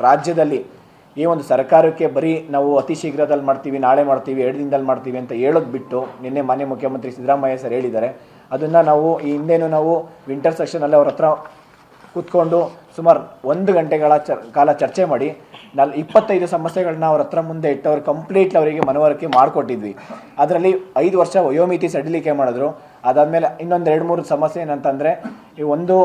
ರಾಜ್ಯದಲ್ಲಿ ಈ ಒಂದು ಸರ್ಕಾರಕ್ಕೆ ಬರೀ ನಾವು ಅತಿ ಶೀಘ್ರದಲ್ಲಿ ಮಾಡ್ತೀವಿ, ನಾಳೆ ಮಾಡ್ತೀವಿ, 2 ದಿನದಲ್ಲಿ ಮಾಡ್ತೀವಿ ಅಂತ ಹೇಳೋದು ಬಿಟ್ಟು ನಿನ್ನೆ ಮಾನ್ಯ ಮುಖ್ಯಮಂತ್ರಿ ಸಿದ್ದರಾಮಯ್ಯ ಸರ್ ಹೇಳಿದ್ದಾರೆ. ಅದನ್ನು ನಾವು ಈ ಹಿಂದೆನೂ ನಾವು ವಿಂಟರ್ ಸೆಷನಲ್ಲಿ ಅವ್ರ ಹತ್ರ ಕೂತ್ಕೊಂಡು ಸುಮಾರು 1 ಗಂಟೆಗಳ ಕಾಲ ಚರ್ಚೆ ಮಾಡಿ 25 ಸಮಸ್ಯೆಗಳನ್ನ ಅವ್ರ ಹತ್ರ ಮುಂದೆ ಇಟ್ಟು ಅವ್ರು ಕಂಪ್ಲೀಟ್ಲಿ ಅವರಿಗೆ ಮನವರಿಕೆ ಮಾಡಿಕೊಟ್ಟಿದ್ವಿ. ಅದರಲ್ಲಿ 5 ವರ್ಷ ವಯೋಮಿತಿ ಸಡಿಲಿಕೆ ಮಾಡಿದ್ರು. ಅದಾದಮೇಲೆ ಇನ್ನೊಂದು 2-3 ಸಮಸ್ಯೆ ಏನಂತಂದರೆ, ಈ ಒಂದು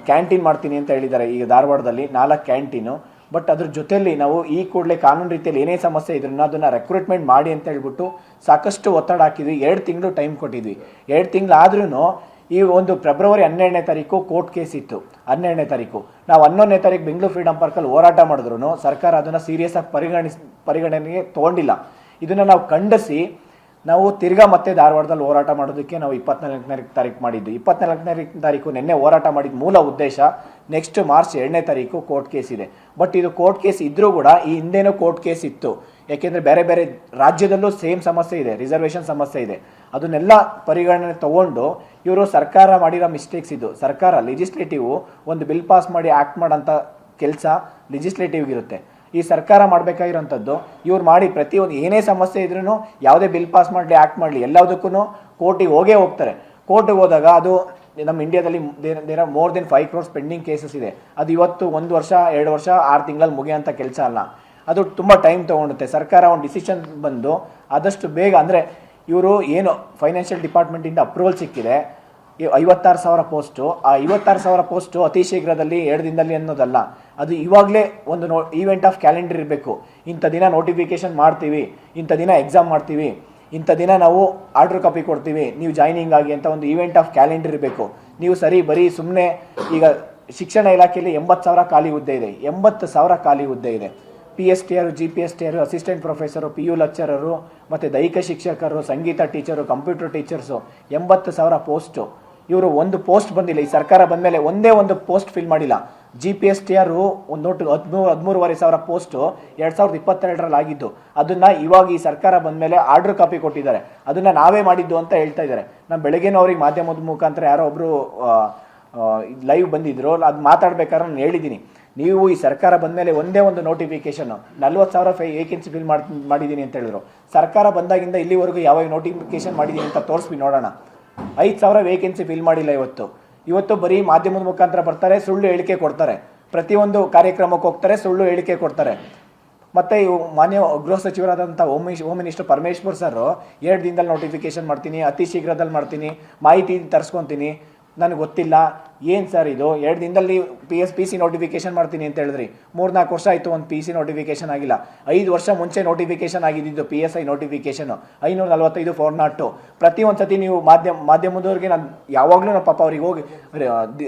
ಕ್ಯಾಂಟೀನ್ ಮಾಡ್ತೀನಿ ಅಂತ ಹೇಳಿದ್ದಾರೆ ಈಗ ಧಾರವಾಡದಲ್ಲಿ 4 ಕ್ಯಾಂಟೀನು. ಬಟ್ ಅದ್ರ ಜೊತೆಯಲ್ಲಿ ನಾವು ಈ ಕೂಡಲೇ ಕಾನೂನು ರೀತಿಯಲ್ಲಿ ಏನೇ ಸಮಸ್ಯೆ ಇದ್ರೂ ಅದನ್ನು ರೆಕ್ರೂಟ್ಮೆಂಟ್ ಮಾಡಿ ಅಂತ ಹೇಳ್ಬಿಟ್ಟು ಸಾಕಷ್ಟು ಒತ್ತಡ ಹಾಕಿದ್ವಿ. 2 ತಿಂಗಳು ಟೈಮ್ ಕೊಟ್ಟಿದ್ವಿ. 2 ತಿಂಗಳಾದ್ರೂ ಈ ಒಂದು ಫೆಬ್ರವರಿ 12ನೇ ತಾರೀಕು ಕೋರ್ಟ್ ಕೇಸ್ ಇತ್ತು. 12ನೇ ತಾರೀಕು ನಾವು 11ನೇ ತಾರೀಕು ಬೆಂಗಳೂರು ಫ್ರೀಡಮ್ ಪಾರ್ಕಲ್ಲಿ ಹೋರಾಟ ಮಾಡಿದ್ರು ಸರ್ಕಾರ ಅದನ್ನು ಸೀರಿಯಸ್ ಆಗಿ ಪರಿಗಣನೆಗೆ ತೊಗೊಂಡಿಲ್ಲ. ಇದನ್ನು ನಾವು ಖಂಡಿಸಿ ನಾವು ತಿರ್ಗಾ ಮತ್ತೆ ಧಾರವಾಡದಲ್ಲಿ ಹೋರಾಟ ಮಾಡೋದಕ್ಕೆ ನಾವು 24ನೇ ತಾರೀಕು ಮಾಡಿದ್ದು. 24ನೇ ತಾರೀಕು ನಿನ್ನೆ ಹೋರಾಟ ಮಾಡಿದ ಮೂಲ ಉದ್ದೇಶ ನೆಕ್ಸ್ಟ್ ಮಾರ್ಚ್ 2ನೇ ತಾರೀಕು ಕೋರ್ಟ್ ಕೇಸ್ ಇದೆ. ಬಟ್ ಇದು ಕೋರ್ಟ್ ಕೇಸ್ ಇದ್ರೂ ಕೂಡ ಈ ಹಿಂದೆನೂ ಕೋರ್ಟ್ ಕೇಸ್ ಇತ್ತು. ಯಾಕೆಂದರೆ ಬೇರೆ ಬೇರೆ ರಾಜ್ಯದಲ್ಲೂ ಸೇಮ್ ಸಮಸ್ಯೆ ಇದೆ, ರಿಸರ್ವೇಷನ್ ಸಮಸ್ಯೆ ಇದೆ. ಅದನ್ನೆಲ್ಲ ಪರಿಗಣನೆ ತಗೊಂಡು ಇವರು ಸರ್ಕಾರ ಮಾಡಿರೋ ಮಿಸ್ಟೇಕ್ಸ್ ಇದು. ಸರ್ಕಾರ ಲೆಜಿಸ್ಲೇಟಿವ್ ಒಂದು ಬಿಲ್ ಪಾಸ್ ಮಾಡಿ ಆ್ಯಕ್ಟ್ ಮಾಡೋಂಥ ಕೆಲಸ ಲೆಜಿಸ್ಲೇಟಿವ್ಗಿರುತ್ತೆ. ಈ ಸರ್ಕಾರ ಮಾಡಬೇಕಾಗಿರೋಂಥದ್ದು ಇವ್ರು ಮಾಡಿ ಪ್ರತಿಯೊಂದು ಏನೇ ಸಮಸ್ಯೆ ಇದ್ರೂ ಯಾವುದೇ ಬಿಲ್ ಪಾಸ್ ಮಾಡಲಿ ಆ್ಯಕ್ಟ್ ಮಾಡಲಿ ಎಲ್ಲದಕ್ಕೂ ಕೋರ್ಟಿಗೆ ಹೋಗ್ತಾರೆ. ಕೋರ್ಟಿಗೆ ಹೋದಾಗ ಅದು ನಮ್ಮ ಇಂಡಿಯಾದಲ್ಲಿ there are more than 5 crores pending cases ಇದೆ. ಅದು ಇವತ್ತು 1 ವರ್ಷ 2 ವರ್ಷ 6 ತಿಂಗಳಲ್ಲಿ ಮುಗಿಯೋಂಥ ಕೆಲಸ ಅಲ್ಲ. ಅದು ತುಂಬ ಟೈಮ್ ತೊಗೊಂಡುತ್ತೆ. ಸರ್ಕಾರ ಒಂದು ಡಿಸಿಷನ್ ಬಂದು ಆದಷ್ಟು ಬೇಗ, ಅಂದರೆ ಇವರು ಏನು ಫೈನಾನ್ಷಿಯಲ್ ಡಿಪಾರ್ಟ್ಮೆಂಟಿಂದ ಅಪ್ರೂವಲ್ ಸಿಕ್ಕಿದೆ 56,000 ಪೋಸ್ಟು. ಆ 56,000 ಪೋಸ್ಟು ಅತಿ ಶೀಘ್ರದಲ್ಲಿ 2 ದಿನದಲ್ಲಿ ಅನ್ನೋದಲ್ಲ. ಅದು ಇವಾಗಲೇ ಒಂದು ಈವೆಂಟ್ ಆಫ್ ಕ್ಯಾಲೆಂಡರ್ ಇರಬೇಕು. ಇಂಥ ದಿನ ನೋಟಿಫಿಕೇಶನ್ ಮಾಡ್ತೀವಿ, ಇಂಥ ದಿನ ಎಕ್ಸಾಮ್ ಮಾಡ್ತೀವಿ, ಇಂಥ ದಿನ ನಾವು ಆರ್ಡರ್ ಕಾಪಿ ಕೊಡ್ತೀವಿ, ನೀವು ಜಾಯ್ನಿಂಗ್ ಆಗಿ ಅಂತ ಒಂದು ಈವೆಂಟ್ ಆಫ್ ಕ್ಯಾಲೆಂಡರ್ ಇರಬೇಕು. ನೀವು ಬರೀ ಸುಮ್ಮನೆ ಈಗ ಶಿಕ್ಷಣ ಇಲಾಖೆಯಲ್ಲಿ 80,000 ಖಾಲಿ ಹುದ್ದೆ ಇದೆ. 80,000 ಖಾಲಿ ಹುದ್ದೆ ಇದೆ. PSTR, GPSTR, assistant professor, PU lecturer, ಮತ್ತು ದೈಹಿಕ ಶಿಕ್ಷಕರು, ಸಂಗೀತ ಟೀಚರು, ಕಂಪ್ಯೂಟರ್ ಟೀಚರ್ಸು 80,000 ಪೋಸ್ಟು. ಇವರು ಒಂದು ಪೋಸ್ಟ್ ಬಂದಿಲ್ಲ. ಈ ಸರ್ಕಾರ ಬಂದಮೇಲೆ ಒಂದೇ ಒಂದು ಪೋಸ್ಟ್ ಫಿಲ್ ಮಾಡಿಲ್ಲ. GPSTR ಒಂದು ನೋಟು 13,500 ಪೋಸ್ಟು 2022ರಲ್ಲಿ ಆಗಿದ್ದು. ಅದನ್ನು ಇವಾಗ ಈ ಸರ್ಕಾರ ಬಂದಮೇಲೆ ಆರ್ಡರ್ ಕಾಪಿ ಕೊಟ್ಟಿದ್ದಾರೆ. ಅದನ್ನು ನಾವೇ ಮಾಡಿದ್ದು ಅಂತ ಹೇಳ್ತಾ ಇದ್ದಾರೆ. ನಾನು ಬೆಳಗ್ಗೆನೂ ಅವ್ರಿಗೆ ಮಾಧ್ಯಮದ ಮುಖಾಂತರ ಯಾರೋ ಒಬ್ಬರು ಲೈವ್ ಬಂದಿದ್ರು, ಅದು ಮಾತಾಡ್ಬೇಕಾದ್ರೆ ನಾನು ಹೇಳಿದ್ದೀನಿ, ನೀವು ಈ ಸರ್ಕಾರ ಬಂದಮೇಲೆ ಒಂದೇ ಒಂದು ನೋಟಿಫಿಕೇಶನ್ 40,000 ವೇಕೆನ್ಸಿ ಫಿಲ್ ಮಾಡಿದ್ದೀನಿ ಅಂತ ಹೇಳಿದ್ರು. ಸರ್ಕಾರ ಬಂದಾಗಿಂದ ಇಲ್ಲಿವರೆಗೂ ಯಾವಾಗ ನೋಟಿಫಿಕೇಶನ್ ಮಾಡಿದ್ದೀನಿ ಅಂತ ತೋರಿಸ್ಬಿಟ್ಟು ನೋಡೋಣ. 5,000 ವೇಕೆನ್ಸಿ ಫಿಲ್ ಮಾಡಿಲ್ಲ. ಇವತ್ತು ಬರೀ ಮಾಧ್ಯಮದ ಮುಖಾಂತರ ಬರ್ತಾರೆ, ಸುಳ್ಳು ಹೇಳಿಕೆ ಕೊಡ್ತಾರೆ. ಪ್ರತಿಯೊಂದು ಕಾರ್ಯಕ್ರಮಕ್ಕೆ ಹೋಗ್ತಾರೆ, ಸುಳ್ಳು ಹೇಳಿಕೆ ಕೊಡ್ತಾರೆ. ಮತ್ತು ಮಾನ್ಯ ಗೃಹ ಸಚಿವರಾದಂಥ ಹೋಮ್ ಮಿನಿಸ್ಟರ್ ಪರಮೇಶ್ವರ್ ಸರ್ 2 ದಿನದಲ್ಲಿ ನೋಟಿಫಿಕೇಶನ್ ಮಾಡ್ತೀನಿ, ಅತಿ ಶೀಘ್ರದಲ್ಲಿ ಮಾಡ್ತೀನಿ, ಮಾಹಿತಿ ತರಿಸ್ಕೊತೀನಿ, ನನಗೆ ಗೊತ್ತಿಲ್ಲ. ಏನು ಸರ್ ಇದು? 2 ದಿನದಲ್ಲಿ PC ನೋಟಿಫಿಕೇಶನ್ ಮಾಡ್ತೀನಿ ಅಂತ ಹೇಳಿದ್ರಿ. 3-4 ವರ್ಷ ಆಯಿತು, ಒಂದು PC ನೋಟಿಫಿಕೇಶನ್ ಆಗಿಲ್ಲ. 5 ವರ್ಷ ಮುಂಚೆ ನೋಟಿಫಿಕೇಶನ್ ಆಗಿದ್ದು PSI ನೋಟಿಫಿಕೇಶನು 545 402. ಪ್ರತಿಯೊಂದು ಸತಿ ನೀವು ಮಾಧ್ಯಮದವ್ರಿಗೆ ನಾನು ಯಾವಾಗಲೂ ಪಾಪ ಅವ್ರಿಗೆ ಹೋಗಿ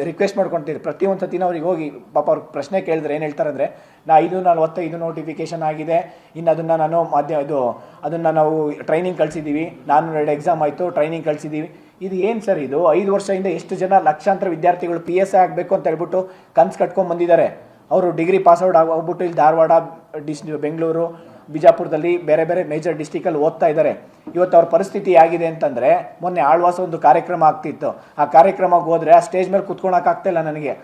ರಿಕ್ವೆಸ್ಟ್ ಮಾಡ್ಕೊಳ್ತೀರಿ. ಪ್ರತಿಯೊಂದು ಸತಿನ ಅವ್ರಿಗೆ ಹೋಗಿ ಪಾಪ ಅವ್ರಿಗೆ ಪ್ರಶ್ನೆ ಕೇಳಿದ್ರೆ ಏನು ಹೇಳ್ತಾರೆ ಅಂದರೆ, 545 ನೋಟಿಫಿಕೇಶನ್ ಆಗಿದೆ, ಇನ್ನು ಅದನ್ನು ನಾವು ಟ್ರೈನಿಂಗ್ ಕಳಿಸಿದ್ದೀವಿ, 402 ಎಕ್ಸಾಮ್ ಆಯಿತು, ಟ್ರೈನಿಂಗ್ ಕಳಿಸಿದ್ದೀವಿ. ಇದು ಏನು ಸರ್ ಇದು? 5 ವರ್ಷದಿಂದ ಎಷ್ಟು ಜನ ಲಕ್ಷಾಂತರ ವಿದ್ಯಾರ್ಥಿಗಳು PSI ಆಗಬೇಕು ಅಂತ ಹೇಳ್ಬಿಟ್ಟು ಕನ್ಸು ಕಟ್ಕೊಂಡು ಬಂದಿದ್ದಾರೆ. ಅವರು ಡಿಗ್ರಿ ಪಾಸ್ಔಟ್ ಹೋಗ್ಬಿಟ್ಟು ಇಲ್ಲಿ ಧಾರವಾಡ, ಬೆಂಗಳೂರು, ಬಿಜಾಪುರದಲ್ಲಿ ಬೇರೆ ಬೇರೆ ಮೇಜರ್ ಡಿಸ್ಟಿಕಲ್ಲಿ ಓದ್ತಾ ಇದ್ದಾರೆ. ಇವತ್ತು ಅವ್ರ ಪರಿಸ್ಥಿತಿ ಆಗಿದೆ ಅಂತಂದರೆ, ಮೊನ್ನೆ ಆಳ್ವಾಸ ಒಂದು ಕಾರ್ಯಕ್ರಮ ಆಗ್ತಿತ್ತು. ಆ ಕಾರ್ಯಕ್ರಮಕ್ಕೆ ಹೋದರೆ ಆ ಸ್ಟೇಜ್ ಮೇಲೆ ಕುತ್ಕೊಳಕ್ಕಾಗ್ತಾಯಿಲ್ಲ ನನಗೆ.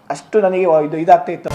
ಅಷ್ಟು ನನಗೆ ಇದಾಗ್ತಿತ್ತು.